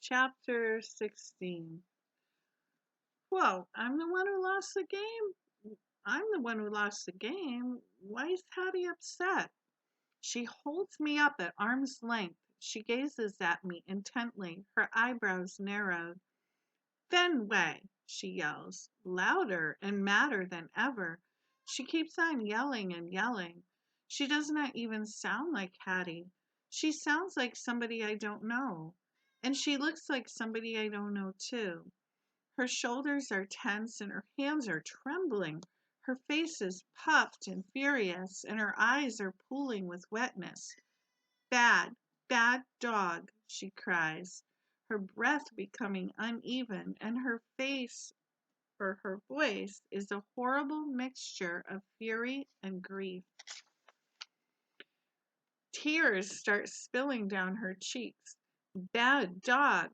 Chapter 16. Whoa, I'm the one who lost the game? I'm the one who lost the game? Why is Hattie upset? She holds me up at arm's length. She gazes at me intently, her eyebrows narrowed. Fenway, she yells, louder and madder than ever. She keeps on yelling and yelling. She does not even sound like Hattie. She sounds like somebody I don't know. And she looks like somebody I don't know, too. Her shoulders are tense and her hands are trembling. Her face is puffed and furious, and her eyes are pooling with wetness. Bad, bad dog, she cries, her breath becoming uneven, and her face or her voice is a horrible mixture of fury and grief. Tears start spilling down her cheeks. Bad dog,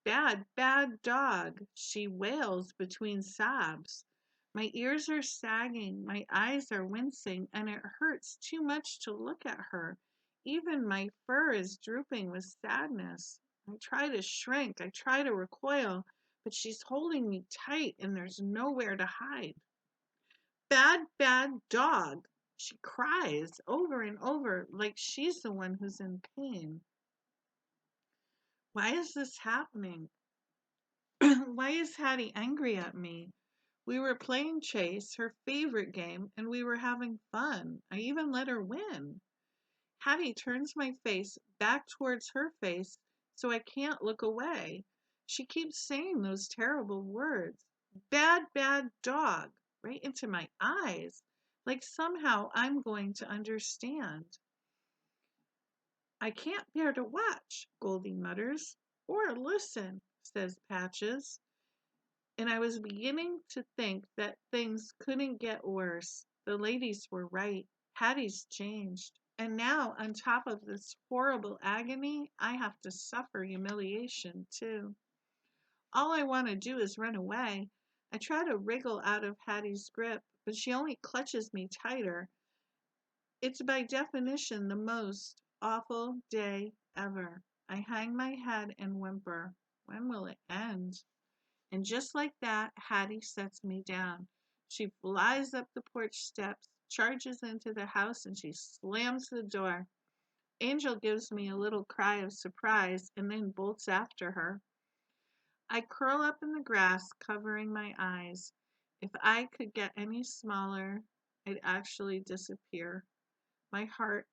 bad, bad dog, she wails between sobs. My ears are sagging, my eyes are wincing, and it hurts too much to look at her. Even my fur is drooping with sadness. I try to shrink, I try to recoil, but she's holding me tight and there's nowhere to hide. Bad, bad dog, she cries over and over like she's the one who's in pain. Why is this happening? Why is Hattie angry at me? We were playing chase, her favorite game, and we were having fun. I even let her win. Hattie turns my face back towards her face so I can't look away. She keeps saying those terrible words. Bad, bad dog, right into my eyes, like somehow I'm going to understand. I can't bear to watch, Goldie mutters. Or listen, says Patches. And I was beginning to think that things couldn't get worse. The ladies were right. Hattie's changed. And now, on top of this horrible agony, I have to suffer humiliation, too. All I want to do is run away. I try to wriggle out of Hattie's grip, but she only clutches me tighter. It's by definition the most awful day ever. I hang my head and whimper. When will it end? And just like that, Hattie sets me down. She flies up the porch steps, charges into the house, and she slams the door. Angel gives me a little cry of surprise and then bolts after her. I curl up in the grass, covering my eyes. If I could get any smaller, I'd actually disappear. My heart,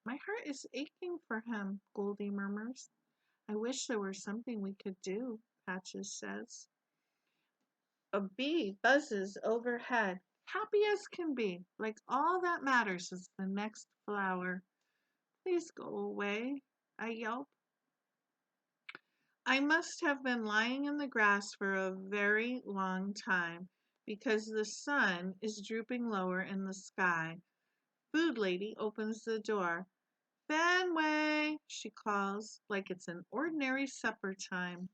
my heart is aching for him, Goldie murmurs. I wish there were something we could do, Patches says. A bee buzzes overhead, happy as can be, like all that matters is the next flower. Please go away, I yelp. I must have been lying in the grass for a very long time because the sun is drooping lower in the sky. Food lady opens the door. Fenway, she calls, like it's an ordinary supper time.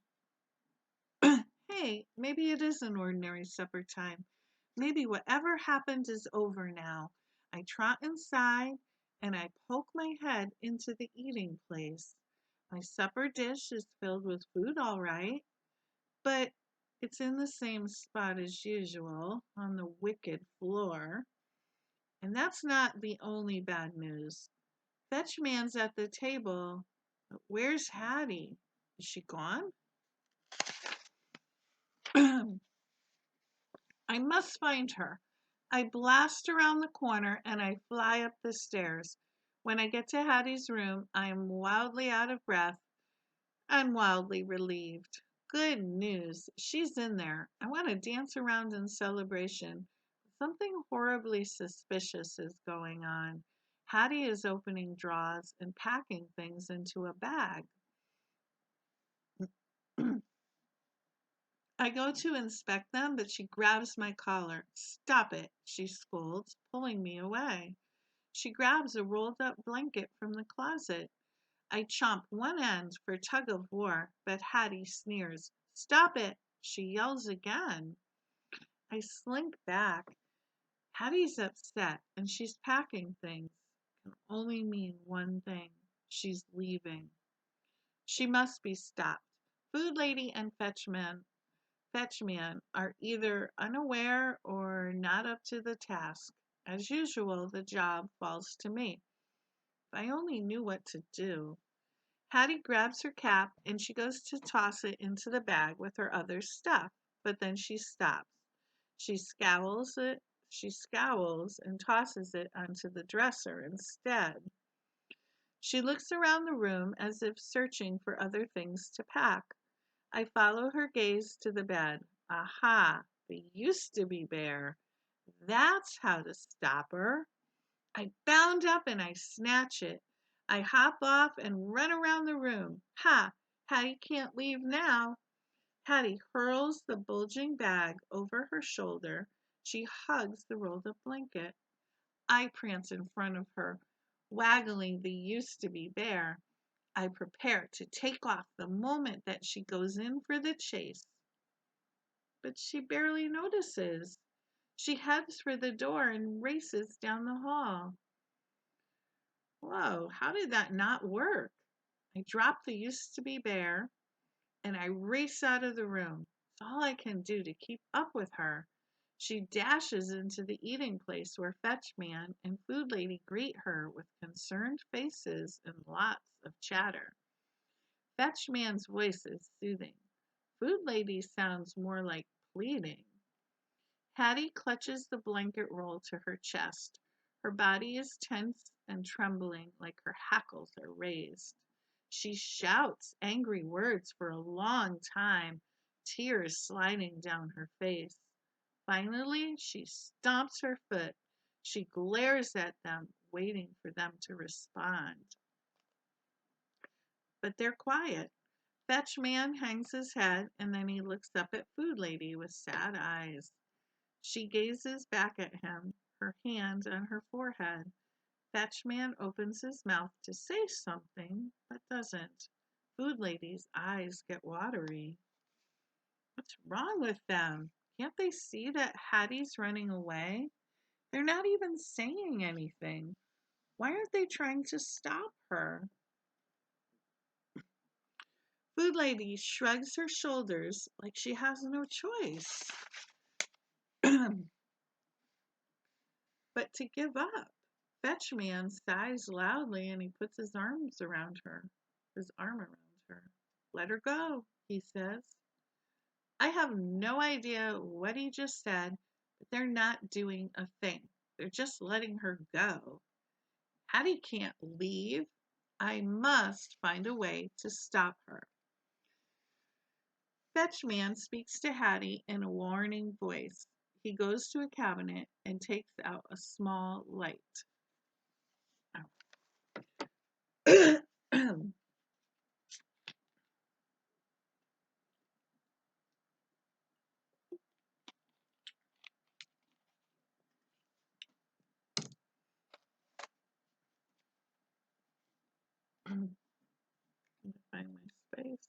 Hey, maybe it is an ordinary supper time. Maybe whatever happened is over now. I trot inside and I poke my head into the eating place. My supper dish is filled with food, all right, but it's in the same spot as usual on the wicked floor. And that's not the only bad news. Fetchman's at the table. But where's Hattie? Is she gone? I must find her. I blast around the corner and I fly up the stairs. When I get to Hattie's room, I am wildly out of breath and wildly relieved. Good news. She's in there. I want to dance around in celebration. Something horribly suspicious is going on. Hattie is opening drawers and packing things into a bag. I go to inspect them, but she grabs my collar. Stop it, she scolds, pulling me away. She grabs a rolled up blanket from the closet. I chomp one end for tug of war, but Hattie sneers. Stop it, she yells again. I slink back. Hattie's upset, and she's packing things. It can only mean one thing. She's leaving. She must be stopped. Food Lady and Fetchman are either unaware or not up to the task. As usual, the job falls to me. If I only knew what to do. Hattie grabs her cap and she goes to toss it into the bag with her other stuff, but then she stops. She scowls it. She scowls and tosses it onto the dresser instead. She looks around the room as if searching for other things to pack. I follow her gaze to the bed. Aha, the used to be bear. That's how to stop her. I bound up and I snatch it. I hop off and run around the room. Ha! Hattie can't leave now. Hattie hurls the bulging bag over her shoulder. She hugs the rolled up blanket. I prance in front of her, waggling the used to be bear. I prepare to take off the moment that she goes in for the chase. But she barely notices. She heads for the door and races down the hall. Whoa, how did that not work? I drop the used to be bear and I race out of the room. It's all I can do to keep up with her. She dashes into the eating place where Fetchman and Food Lady greet her with concerned faces and lots of chatter. Fetchman's voice is soothing. Food Lady sounds more like pleading. Hattie clutches the blanket roll to her chest. Her body is tense and trembling like her hackles are raised. She shouts angry words for a long time, tears sliding down her face. Finally, she stomps her foot. She glares at them, waiting for them to respond. But they're quiet. Fetchman hangs his head and then he looks up at Food Lady with sad eyes. She gazes back at him, her hand on her forehead. Fetchman opens his mouth to say something, but doesn't. Food Lady's eyes get watery. What's wrong with them? Can't they see that Hattie's running away? They're not even saying anything. Why aren't they trying to stop her? Food Lady shrugs her shoulders like she has no choice but to give up. Fetchman sighs loudly and he puts his arm around her. Let her go, he says. I have no idea what he just said, but they're not doing a thing. They're just letting her go. Hattie can't leave. I must find a way to stop her. Fetchman speaks to Hattie in a warning voice. He goes to a cabinet and takes out a small light. Find my space.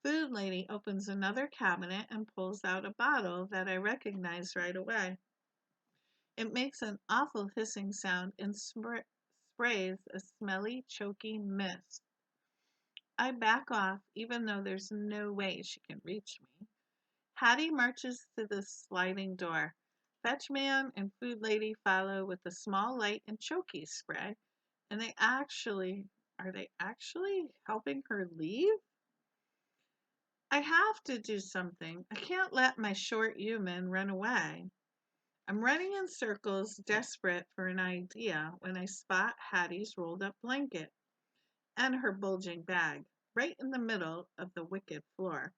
Food Lady opens another cabinet and pulls out a bottle that I recognize right away. It makes an awful hissing sound and sprays a smelly, choky mist. I back off even though there's no way she can reach me. Hattie marches to the sliding door. Fetchman and Food Lady follow with a small light and choky spray. And are they actually helping her leave? I have to do something. I can't let my short human run away. I'm running in circles, desperate for an idea, when I spot Hattie's rolled up blanket and her bulging bag right in the middle of the wicked floor.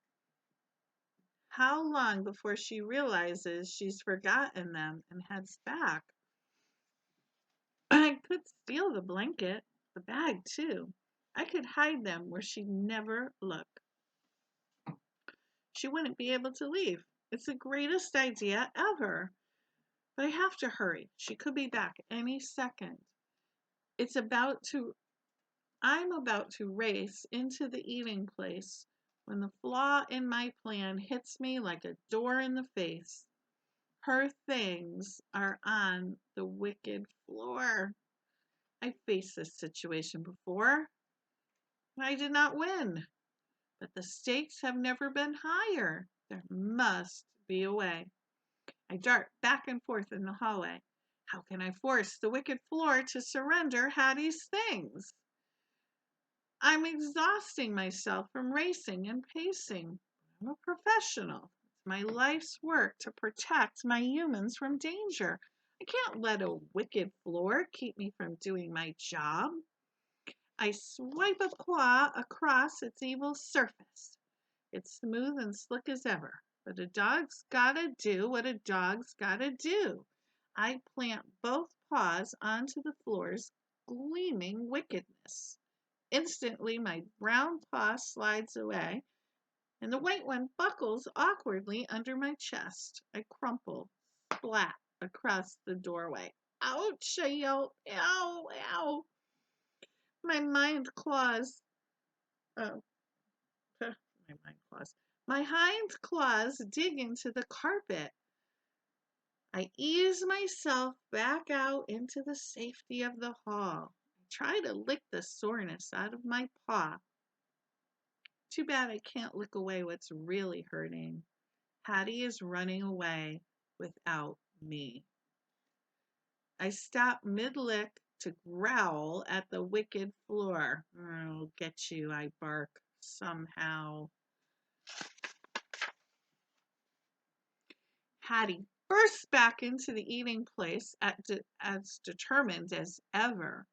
How long before she realizes she's forgotten them and heads back? I could steal the blanket, the bag too. I could hide them where she'd never look. She wouldn't be able to leave. It's the greatest idea ever. But I have to hurry. She could be back any second. It's about to I'm about to race into the eating place when the flaw in my plan hits me like a door in the face. Her things are on the wicked floor. I faced this situation before. I did not win, but the stakes have never been higher. There must be a way. I dart back and forth in the hallway. How can I force the wicked floor to surrender Hattie's things? I'm exhausting myself from racing and pacing. I'm a professional. It's my life's work to protect my humans from danger. I can't let a wicked floor keep me from doing my job. I swipe a claw across its evil surface. It's smooth and slick as ever, but a dog's gotta do what a dog's gotta do. I plant both paws onto the floor's gleaming wickedness. Instantly, my brown paw slides away, and the white one buckles awkwardly under my chest. I crumple, splat across the doorway. Ouch! I yell, ow, ow. My mind claws, oh, my mind claws. My hind claws dig into the carpet. I ease myself back out into the safety of the hall. I try to lick the soreness out of my paw. Too bad I can't lick away what's really hurting. Hattie is running away without me. I stop mid-lick to growl at the wicked floor. I'll get you, I bark, somehow. Hattie bursts back into the eating place as determined as ever.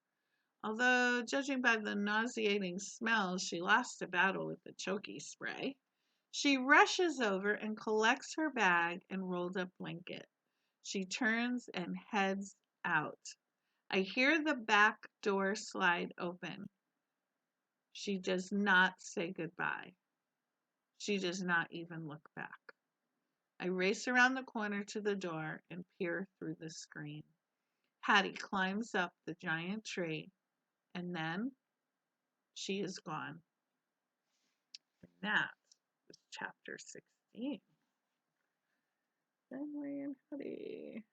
Although, judging by the nauseating smell, she lost a battle with the choky spray. She rushes over and collects her bag and rolled up blanket. She turns and heads out. I hear the back door slide open. She does not say goodbye. She does not even look back. I race around the corner to the door and peer through the screen. Hattie climbs up the giant tree, and then she is gone. And that was chapter 16. Fenway and Hattie.